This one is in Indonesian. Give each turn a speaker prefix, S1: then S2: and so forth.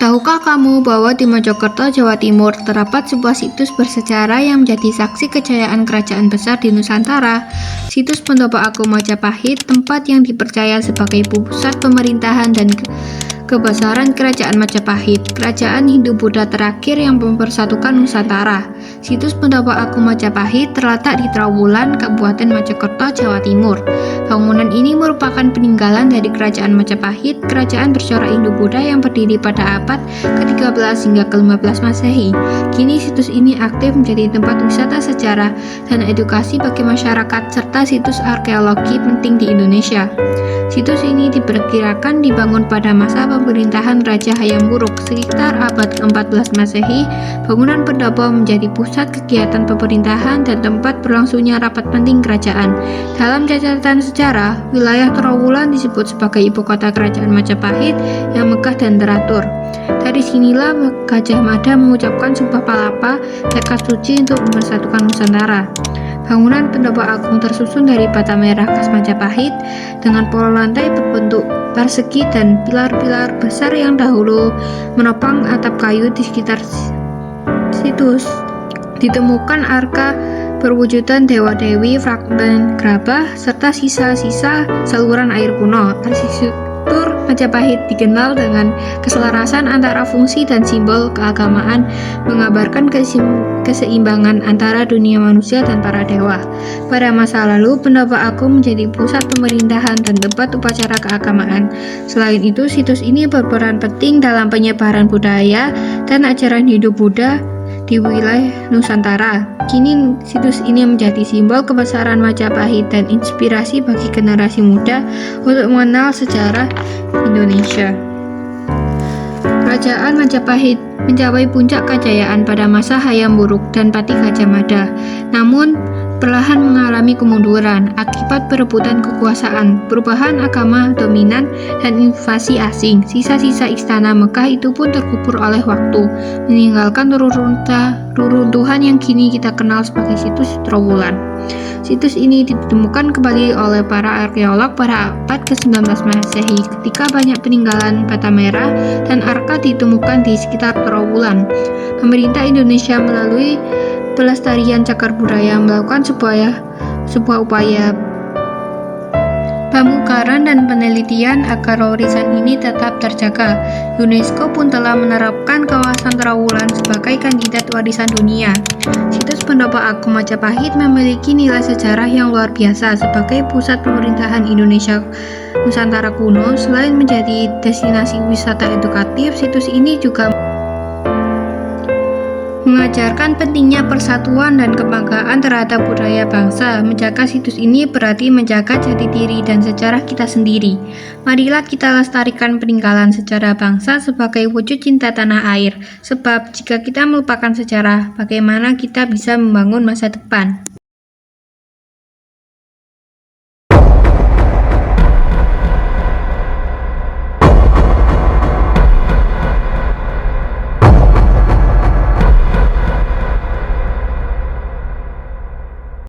S1: Tahukah kamu bahwa di Mojokerto, Jawa Timur, terdapat sebuah situs bersejarah yang menjadi saksi kejayaan kerajaan besar di Nusantara? Situs Pendopo Agung Majapahit, tempat yang dipercaya sebagai pusat pemerintahan dan kebesaran Kerajaan Majapahit, kerajaan Hindu-Buddha terakhir yang mempersatukan Nusantara. Situs Pendopo Agung Majapahit terletak di Trawulan, Kabupaten Mojokerto, Jawa Timur. Bangunan ini merupakan peninggalan dari Kerajaan Majapahit, kerajaan bercorak Hindu-Buddha yang berdiri pada abad ke-13 hingga ke-15 Masehi. Kini situs ini aktif menjadi tempat wisata sejarah dan edukasi bagi masyarakat serta situs arkeologi penting di Indonesia. Situs ini diperkirakan dibangun pada masa pemerintahan Raja Hayam Wuruk sekitar abad ke-14 Masehi. Bangunan pendopo menjadi pusat kegiatan pemerintahan dan tempat berlangsungnya rapat penting kerajaan. Dalam catatan sejarah, wilayah Trawulan disebut sebagai ibu kota kerajaan Majapahit yang megah dan teratur. Dari sinilah Gajah Mada mengucapkan sumpah palapa tekad suci untuk mempersatukan Nusantara. Bangunan Pendopo Agung tersusun dari bata merah khas Majapahit dengan pola lantai berbentuk persegi dan pilar-pilar besar yang dahulu menopang atap kayu. Di sekitar situs ditemukan arka berwujudan dewa-dewi, fragmen gerabah, serta sisa-sisa saluran air kuno. Arsitektur Majapahit dikenal dengan keselarasan antara fungsi dan simbol keagamaan, mengabarkan keseimbangan antara dunia manusia dan para dewa. Pada masa lalu, Pendopo Agung menjadi pusat pemerintahan dan tempat upacara keagamaan. Selain itu, situs ini berperan penting dalam penyebaran budaya dan ajaran Hindu-Buddha di wilayah Nusantara. Kini situs ini menjadi simbol kebesaran Majapahit dan inspirasi bagi generasi muda untuk mengenal sejarah Indonesia. Kerajaan Majapahit mencapai puncak kejayaan pada masa Hayam Wuruk dan Patih Gajah Mada, namun perlahan mengalami kemunduran akibat perebutan kekuasaan, perubahan agama dominan, dan invasi asing. Sisa-sisa istana Mekah itu pun terkubur oleh waktu, meninggalkan reruntuhan yang kini kita kenal sebagai situs Trawulan. Situs ini ditemukan kembali oleh para arkeolog pada abad ke-19 Masehi ketika banyak peninggalan bata merah dan arka ditemukan di sekitar Trawulan. Pemerintah Indonesia melalui Pelestarian Cagar Budaya melakukan sebuah upaya pemugaran dan penelitian agar warisan ini tetap terjaga. UNESCO pun telah menerapkan kawasan Trawulan sebagai kandidat warisan dunia. Situs Pendopo Agung Majapahit memiliki nilai sejarah yang luar biasa sebagai pusat pemerintahan Indonesia Nusantara kuno. Selain menjadi destinasi wisata edukatif, situs ini juga mengajarkan pentingnya persatuan dan kebanggaan terhadap budaya bangsa. Menjaga situs ini berarti menjaga jati diri dan sejarah kita sendiri. Marilah kita lestarikan peninggalan sejarah bangsa sebagai wujud cinta tanah air. Sebab jika kita melupakan sejarah, bagaimana kita bisa membangun masa depan?